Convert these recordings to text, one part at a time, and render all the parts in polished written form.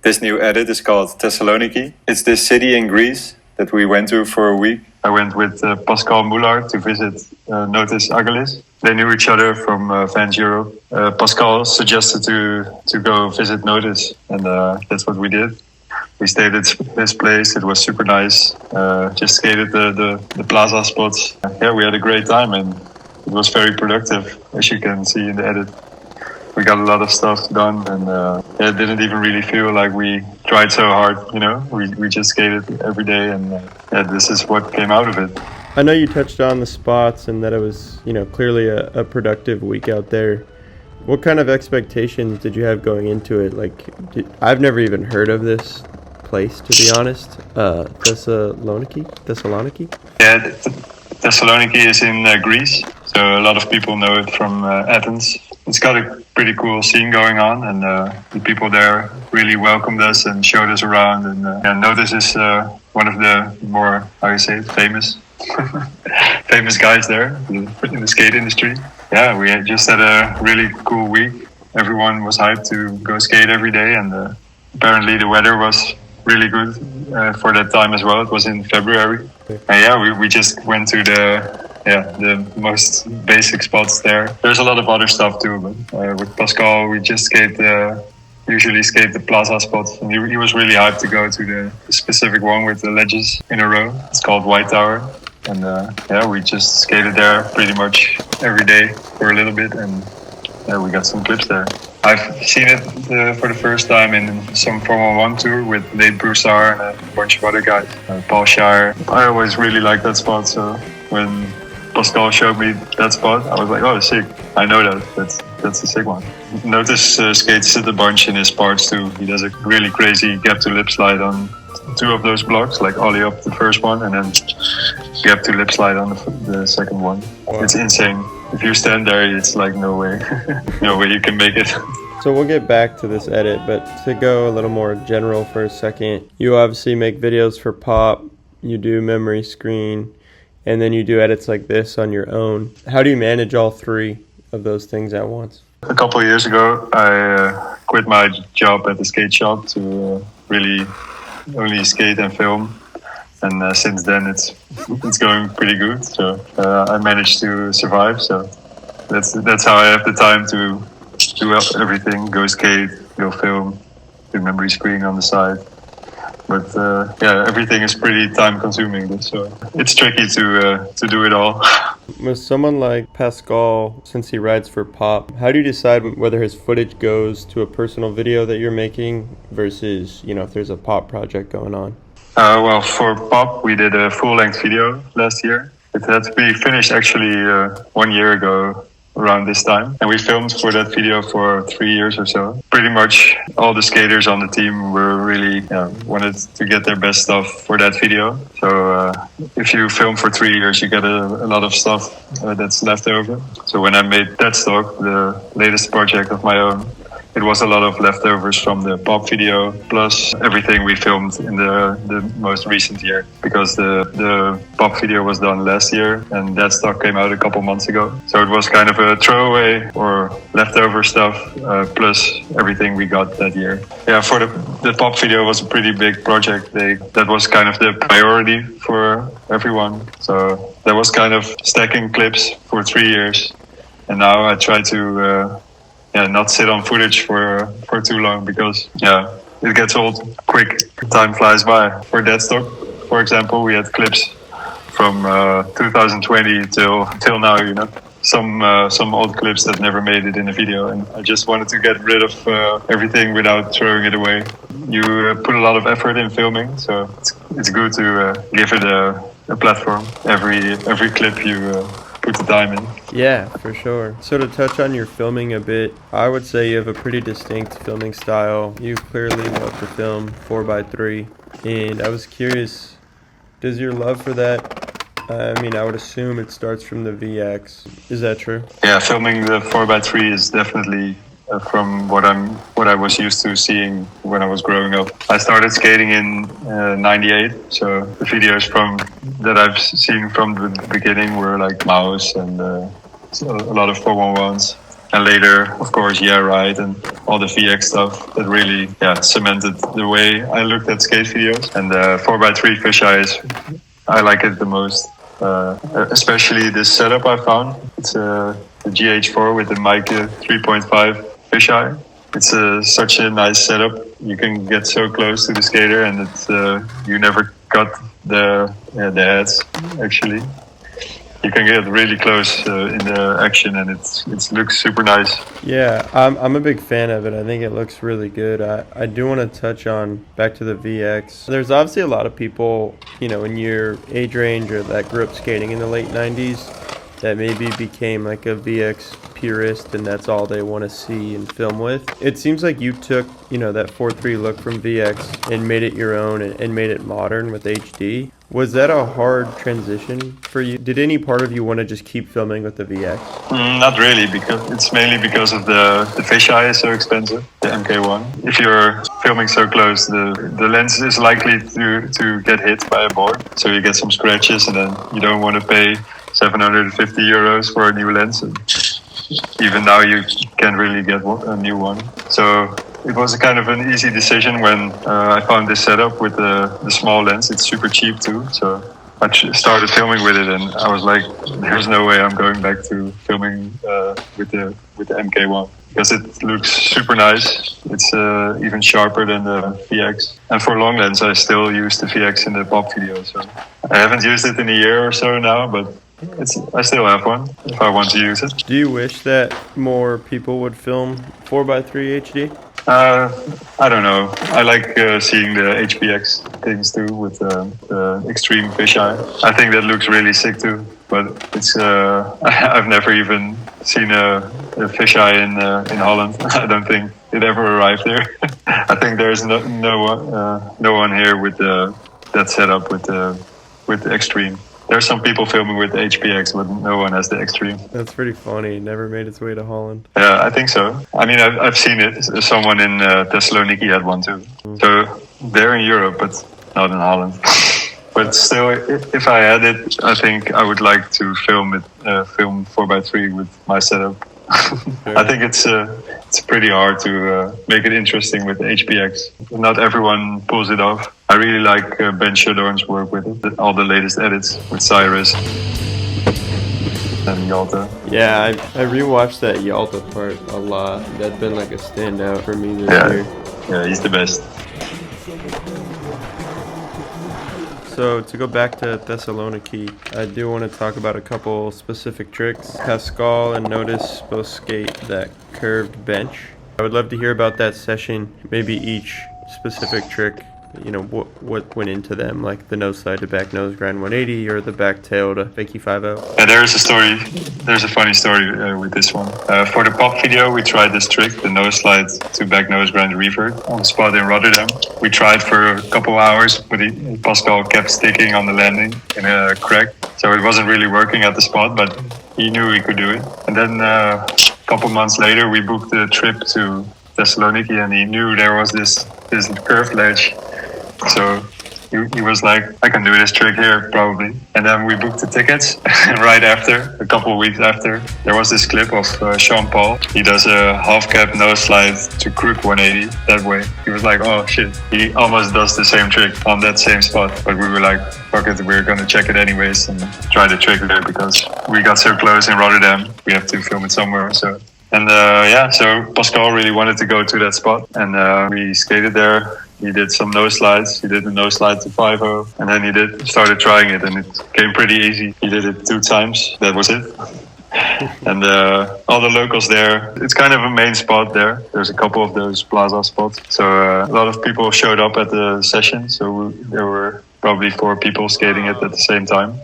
This new edit is called Thessaloniki. It's this city in Greece that we went to for a week. I went with Pascal Moulard to visit Notis Agalis. They knew each other from Vans Europe. Pascal suggested to go visit Notis, and that's what we did. We stayed at his place. It was super nice. Just skated the plaza spots. We had a great time, and it was very productive, as you can see in the edit. We got a lot of stuff done, and it didn't even really feel like we tried so hard, We just skated every day, and this is what came out of it. I know you touched on the spots and that it was, clearly a productive week out there. What kind of expectations did you have going into it? I've never even heard of this place, to be honest. Thessaloniki? Yeah, Thessaloniki is in Greece, so a lot of people know it from Athens. It's got a pretty cool scene going on, and the people there really welcomed us and showed us around. And Notis is one of the more, famous famous guys there in the skate industry. Yeah, we just had a really cool week. Everyone was hyped to go skate every day, and apparently the weather was really good for that time as well. It was in February. And we just went to the most basic spots there. There's a lot of other stuff too, but with Pascal, we just usually skate the plaza spots. And he was really hyped to go to the specific one with the ledges in a row. It's called White Tower. And we just skated there pretty much every day for a little bit, and we got some clips there. I've seen it for the first time in some Formula 1 tour with Nate Broussard and a bunch of other guys. Paul Shire. I always really liked that spot, so when Pascal showed me that spot, I was like, oh, sick. I know that. That's a sick one. Notice skates it a bunch in his parts too. He does a really crazy gap to lip slide on 2 of those blocks, like ollie up the first one and then gap to lip slide on the second one. Wow. It's insane. If you stand there, it's like no way you can make it. So we'll get back to this edit, but to go a little more general for a second, you obviously make videos for Pop, you do memory screen, and then you do edits like this on your own. How do you manage all 3 of those things at once? A couple of years ago, I quit my job at the skate shop to really only skate and film. And since then, it's going pretty good. So I managed to survive. So that's how I have the time to do everything: go skate, go film, do memory screen on the side. But everything is pretty time consuming. So it's tricky to do it all. With someone like Pascal, since he rides for Pop, how do you decide whether his footage goes to a personal video that you're making versus, if there's a Pop project going on? Well, for Pop, we did a full-length video last year. It had to be finished actually 1 year ago around this time. And we filmed for that video for 3 years or so. Pretty much all the skaters on the team were really wanted to get their best stuff for that video. So if you film for 3 years, you get a lot of stuff that's left over. So when I made that stock, the latest project of my own, it was a lot of leftovers from the Pop video, plus everything we filmed in the most recent year, because the Pop video was done last year and that stock came out a couple months ago. So it was kind of a throwaway or leftover stuff, plus everything we got that year. Yeah, for the Pop video was a pretty big project. That was kind of the priority for everyone. So that was kind of stacking clips for 3 years. And now I try to not sit on footage for too long, because it gets old quick. Time flies by. For that stock, for example, we had clips from 2020 till now. Some old clips that never made it in a video, and I just wanted to get rid of everything without throwing it away. You put a lot of effort in filming, so it's good to give it a platform. Every clip you put the time in. Yeah, for sure. So to touch on your filming a bit, I would say you have a pretty distinct filming style. You clearly love to film 4x3, and I was curious, does your love for that, I would assume it starts from the VX. Is that true? Yeah, filming the 4x3 is definitely from what I was used to seeing when I was growing up. I started skating in '98, so the videos that I've seen from the beginning were like Mouse and a lot of 411s. And later, of course, Yeah Right and all the VX stuff that really cemented the way I looked at skate videos. And 4x3 fisheye I like it the most. Especially this setup I found. It's the GH4 with the mic 3.5 fisheye. It's such a nice setup. You can get so close to the skater, and it's you never cut the heads. Actually, you can get really close in the action, and it looks super nice. Yeah, I'm a big fan of it. I think it looks really good. I do want to touch on back to the VX. There's obviously a lot of people, in your age range or that grew up skating in the late 90s that maybe became like a VX purist and that's all they want to see and film with. It seems like you took, that 4.3 look from VX and made it your own and made it modern with HD. Was that a hard transition for you? Did any part of you want to just keep filming with the VX? Not really, because it's mainly because of the fisheye is so expensive, the MK1. If you're filming so close, the lens is likely to get hit by a board. So you get some scratches, and then you don't want to pay 750 euros for a new lens. And even now you can't really get a new one. So it was a kind of an easy decision when I found this setup with the small lens. It's super cheap too. So I started filming with it, and I was like, there's no way I'm going back to filming with the MK1, because it looks super nice. It's even sharper than the VX. And for long lens, I still use the VX in the pop video. So I haven't used it in a year or so now, but I still have one if I want to use it. Do you wish that more people would film 4x3 HD? I don't know. I like seeing the HPX things too with the extreme fisheye. I think that looks really sick too. But it's I've never even seen a fisheye in Holland. I don't think it ever arrived there. I think there's no one here with that setup with the extreme. There's some people filming with the HPX, but no one has the extreme. That's pretty funny. It never made its way to Holland. Yeah, I think so. I mean, I've seen it. Someone in Thessaloniki had one too. So they're in Europe, but not in Holland. But still, if I had it, I think I would like to film 4x3 with my setup. I think it's pretty hard to make it interesting with HPX. Not everyone pulls it off. I really like Ben Shadorn's work with it, all the latest edits with Cyrus and Yalta. Yeah, I rewatched that Yalta part a lot. That's been like a standout for me this year. Yeah, he's the best. So to go back to Thessaloniki, I do want to talk about a couple specific tricks. Pascal and Notice both skate that curved bench. I would love to hear about that session, maybe each specific trick, what went into them, like the nose slide to back nose grind 180 or the back tail to fakie 5-0. Yeah, there's a funny story with this one. For the pop video, we tried this trick, the nose slide to back nose grind revert on the spot in Rotterdam. We tried for a couple hours, but Pascal kept sticking on the landing in a crack. So it wasn't really working at the spot, but he knew he could do it. And then a couple months later, we booked a trip to Thessaloniki, and he knew there was this curved ledge. So he was like, I can do this trick here, probably. And then we booked the tickets. And right after, a couple of weeks after, there was this clip of Sean Paul. He does a half cap nose slide to crook 180 that way. He was like, oh shit, he almost does the same trick on that same spot. But we were like, fuck it, we're going to check it anyways and try the trick there, because we got so close in Rotterdam. We have to film it somewhere. So Pascal really wanted to go to that spot, and we skated there. He did some nose slides. He did a nose slide to 5-0, and then he started trying it, and it came pretty easy. He did it 2 times. That was it. And all the locals there, it's kind of a main spot there. There's a couple of those plaza spots. So a lot of people showed up at the session. So there were probably 4 people skating it at the same time.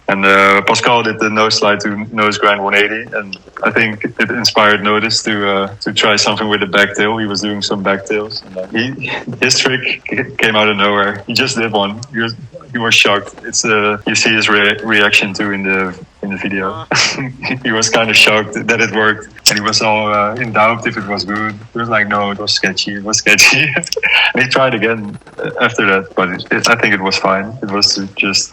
And Pascal did the nose slide to nose grind 180, and I think it inspired Notice to try something with the back tail. He was doing some back tails, and his trick came out of nowhere. He just did one. He was shocked. It's you see his reaction too in the video. He was kind of shocked that it worked, and he was all in doubt if it was good. He was like, no, it was sketchy. It was sketchy. And he tried again after that, but I think it was fine. It was just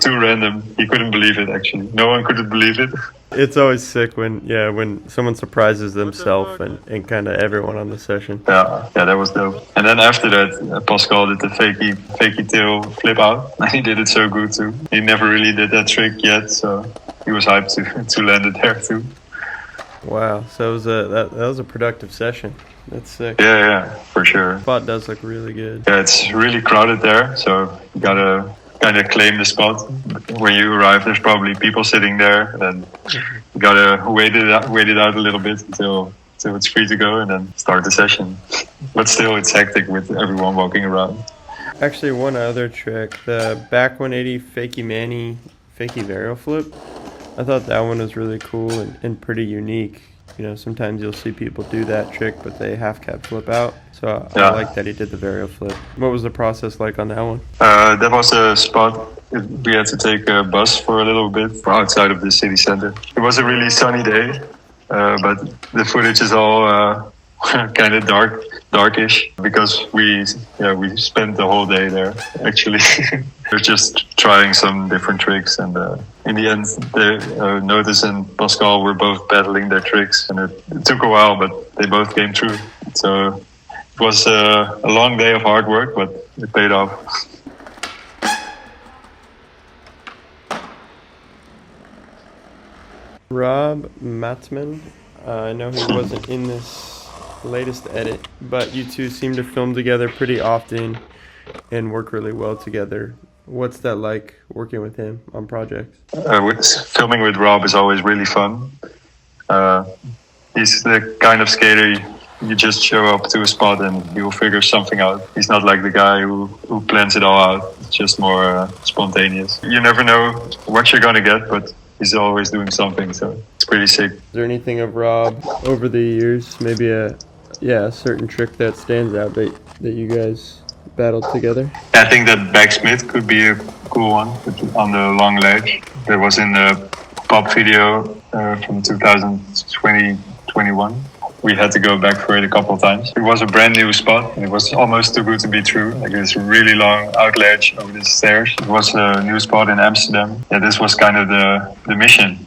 too random. He couldn't believe it, actually. No one could believe it. It's always sick when someone surprises themselves and kind of everyone on the session. Yeah, that was dope. And then after that, Pascal did the fakey tail flip out. And he did it so good too. He never really did that trick yet, so he was hyped to land it there too. Wow, so it was that was a productive session. That's sick. Yeah, for sure. The spot does look really good. Yeah, it's really crowded there, so you gotta kind of claim the spot. When you arrive, there's probably people sitting there, and then you gotta wait it out a little bit until it's free to go, and then start the session. But still, it's hectic with everyone walking around. Actually, one other trick, the back 180 fakey Manny fakey varial flip. I thought that one was really cool and pretty unique. You know, sometimes you'll see people do that trick, but they half cap flip out. So I like that he did the varial flip. What was the process like on that one? That was a spot. We had to take a bus for a little bit for outside of the city center. It was a really sunny day, but the footage is all kind of darkish because we spent the whole day there actually. We're just trying some different tricks, and in the end, Notice and Pascal were both battling their tricks, and it took a while, but they both came through. So it was a long day of hard work, but it paid off. Rob Maatman, I know he wasn't in this latest edit, but you two seem to film together pretty often and work really well together. What's that like working with him on projects? Filming with Rob is always really fun. He's the kind of skater you just show up to a spot and he'll figure something out. He's not like the guy who plans it all out. It's just more spontaneous. You never know what you're gonna get, but he's always doing something, so it's pretty sick. Is there anything of Rob over the years, maybe a certain trick that stands out that you guys battled together? I think that backsmith could be a cool one on the long ledge. That was in the pop video from 2020-21. We had to go back for it a couple of times. It was a brand new spot, and it was almost too good to be true. Like this really long out ledge over the stairs. It was a new spot in Amsterdam. Yeah, this was kind of the mission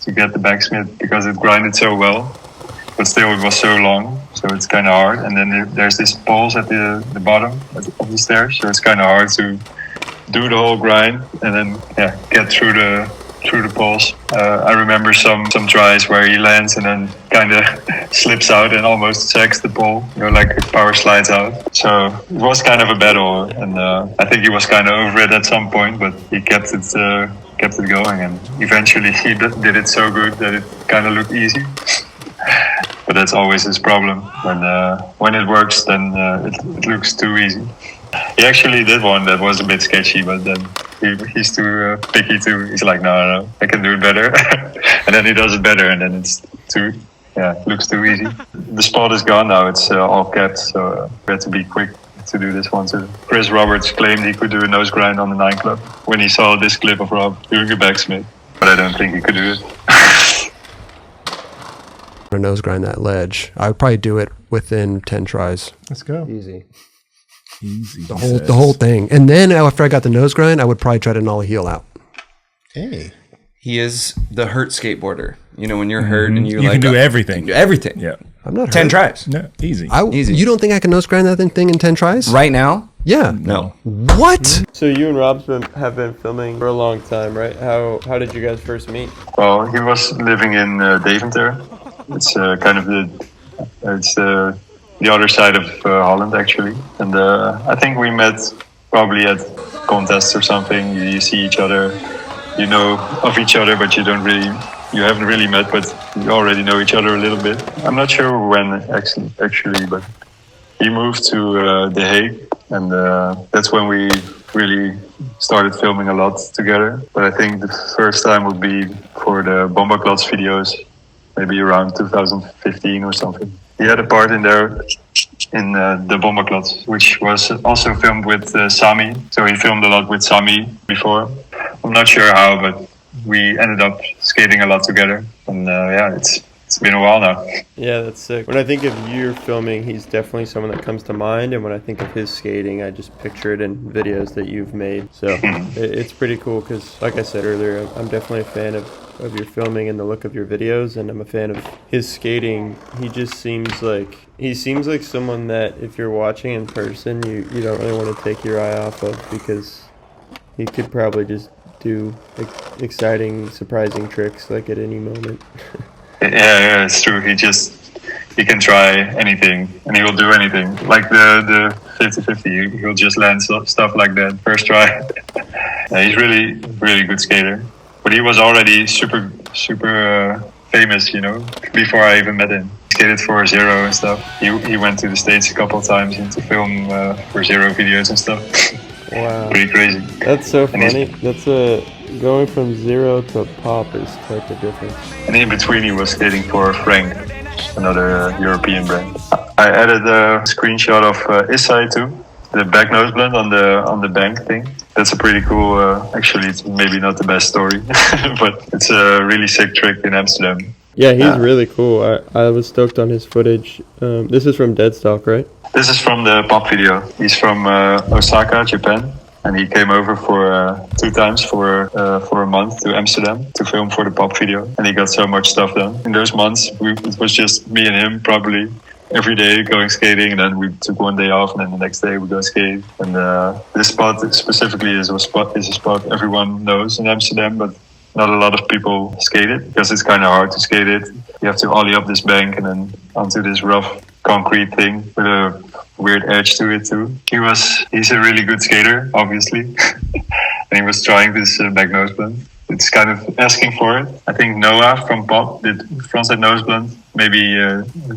to get the backsmith because it grinded so well, but still it was so long, so it's kind of hard. And then there's these poles at the bottom of the stairs, so it's kind of hard to do the whole grind and then get through the poles. I remember some tries where he lands and then kind of slips out and almost sacks the pole, like power slides out. So it was kind of a battle, and I think he was kind of over it at some point, but he kept it going, and eventually he did it so good that it kind of looked easy. But that's always his problem. When it works, then it looks too easy. He actually did one that was a bit sketchy, but then he's too picky too. He's like, no, I can do it better. And then he does it better, and then it looks too easy. The spot is gone now, it's all kept, so we had to be quick to do this one too. Chris Roberts claimed he could do a nose grind on the 9 Club when he saw this clip of Rob doing a backsmith, but I don't think he could do it. A nose grind that ledge. I would probably do it within 10 tries. Let's go. Easy. The whole thing. And then after I got the nose grind, I would probably try to nollie heel out. Hey. He is the hurt skateboarder. When you're hurt and you can do everything. You can do everything. Yeah. I'm not 10 tries. No, easy. Easy. You don't think I can nose grind that thing in 10 tries? Right now? Yeah. No. What? So you and Rob have been filming for a long time, right? How did you guys first meet? Well, he was living in Deventer. It's kind of the other side of Holland, actually. And I think we met probably at contests or something. You see each other, you know of each other, but you haven't really met, but you already know each other a little bit. I'm not sure when actually, but he moved to The Hague, and that's when we really started filming a lot together. But I think the first time would be for the Bombaklots videos, maybe around 2015 or something. He had a part in there in the Bombaklots, which was also filmed with Sami. So he filmed a lot with Sami before. I'm not sure how, but we ended up skating a lot together. And it's been a while now. Yeah, that's sick. When I think of your filming, he's definitely someone that comes to mind. And when I think of his skating, I just picture it in videos that you've made. So it's pretty cool because, like I said earlier, I'm definitely a fan of of your filming and the look of your videos, and I'm a fan of his skating. He just seems like someone that if you're watching in person, you don't really want to take your eye off of, because he could probably just do exciting, surprising tricks like at any moment. Yeah, it's true. He can try anything and he will do anything. Like the 50-50, he'll just land stuff like that first try. Yeah, he's really good skater. But he was already super famous, before I even met him. He skated for Zero and stuff. He went to the States a couple of times to film for Zero videos and stuff. Wow. Pretty crazy. That's so funny. That's going from Zero to Pop is quite the difference. And in between he was skating for Frank, another European brand. I added a screenshot of his side too. The back nose blend on the bank thing. That's a pretty cool, actually it's maybe not the best story, but it's a really sick trick in Amsterdam. Yeah, he's really cool. I was stoked on his footage. This is from Deadstock, right? This is from the pop video. He's from Osaka, Japan. And he came over for 2 times for a month to Amsterdam to film for the pop video. And he got so much stuff done. In those months, it was just me and him probably every day going skating. And then we took one day off, and then the next day we go skate. And this spot specifically is a spot everyone knows in Amsterdam, but not a lot of people skate it because it's kind of hard to skate it. You have to ollie up this bank and then onto this rough concrete thing with a weird edge to it too. He's a really good skater, obviously. And he was trying this back nose blend. It's kind of asking for it. I think Noah from Pop did frontside nose blend maybe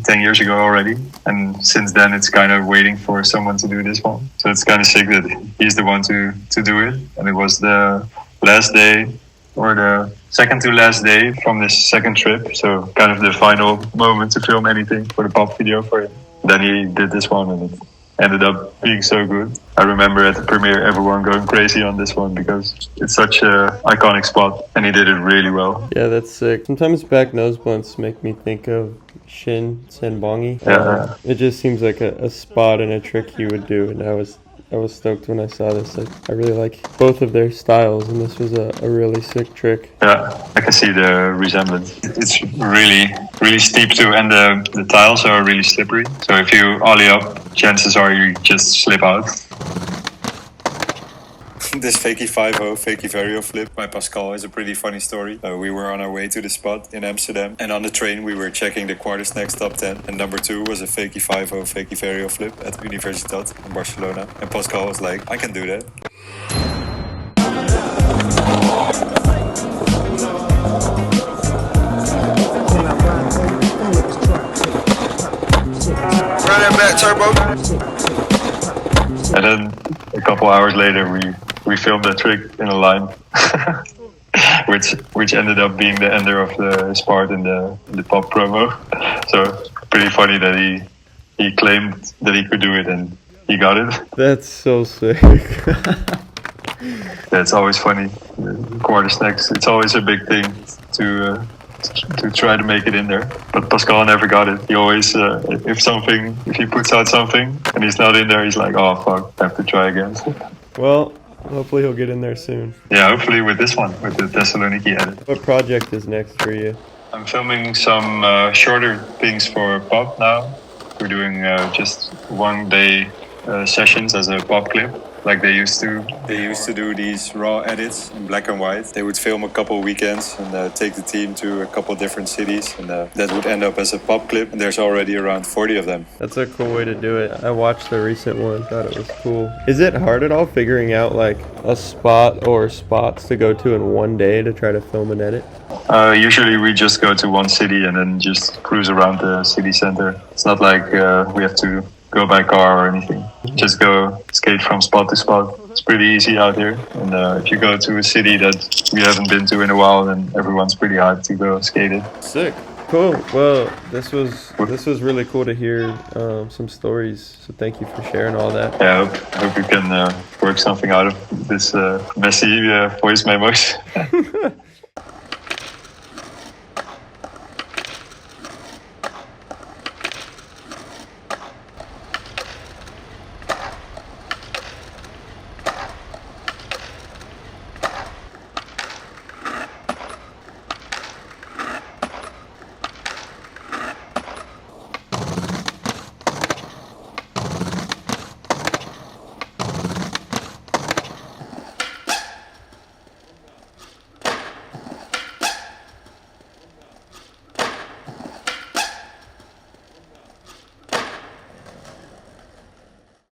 10 years ago already. And since then it's kind of waiting for someone to do this one. So it's kind of sick that he's the one to do it. And it was the last day, or the second to last day from this second trip. So kind of the final moment to film anything for the pop video for him. Then he did this one and it ended up being so good. I remember at the premiere everyone going crazy on this one because it's such an iconic spot and he did it really well. Yeah, that's sick. Sometimes back nose blunts make me think of Shin Senbongi. Yeah. It just seems like a spot and a trick he would do, and I was stoked when I saw this. I really like both of their styles, and this was a really sick trick. Yeah, I can see the resemblance. It's really steep too, and the tiles are really slippery. So if you ollie up, chances are you just slip out. This fakie 5-0, fakie vario flip by Pascal is a pretty funny story. We were on our way to the spot in Amsterdam, and on the train we were checking the quarter snacks top 10, and number 2 was a fakie 5-0, fakie vario flip at Universitat in Barcelona. And Pascal was like, I can do that. Run that back, turbo. And then a couple hours later we filmed that trick in a line, which ended up being the ender of his part in the pop promo. So pretty funny that he claimed that he could do it and he got it. That's so sick. Yeah, it's always funny. Quarter snacks, it's always a big thing to try to make it in there. But Pascal never got it. He always, if he puts out something and he's not in there, he's like, oh fuck, I have to try again. Well, hopefully he'll get in there soon. Yeah, hopefully with this one, with the Thessaloniki edit. What project is next for you? I'm filming some shorter things for pop now. We're doing just 1 day sessions as a pop clip, like they used to. They used to do these raw edits in black and white. They would film a couple weekends and take the team to a couple different cities, and that would end up as a pop clip. And there's already around 40 of them. That's a cool way to do it. I watched the recent one, thought it was cool. Is it hard at all figuring out like a spot or spots to go to in 1 day to try to film an edit? Usually we just go to one city and then just cruise around the city center. It's not like we have to go by car or anything. Just go skate from spot to spot. It's pretty easy out here. And if you go to a city that we haven't been to in a while, then everyone's pretty hyped to go skate it. Sick. Cool. Well, this was really cool to hear some stories. So thank you for sharing all that. Yeah, I hope you can work something out of this messy voice memos.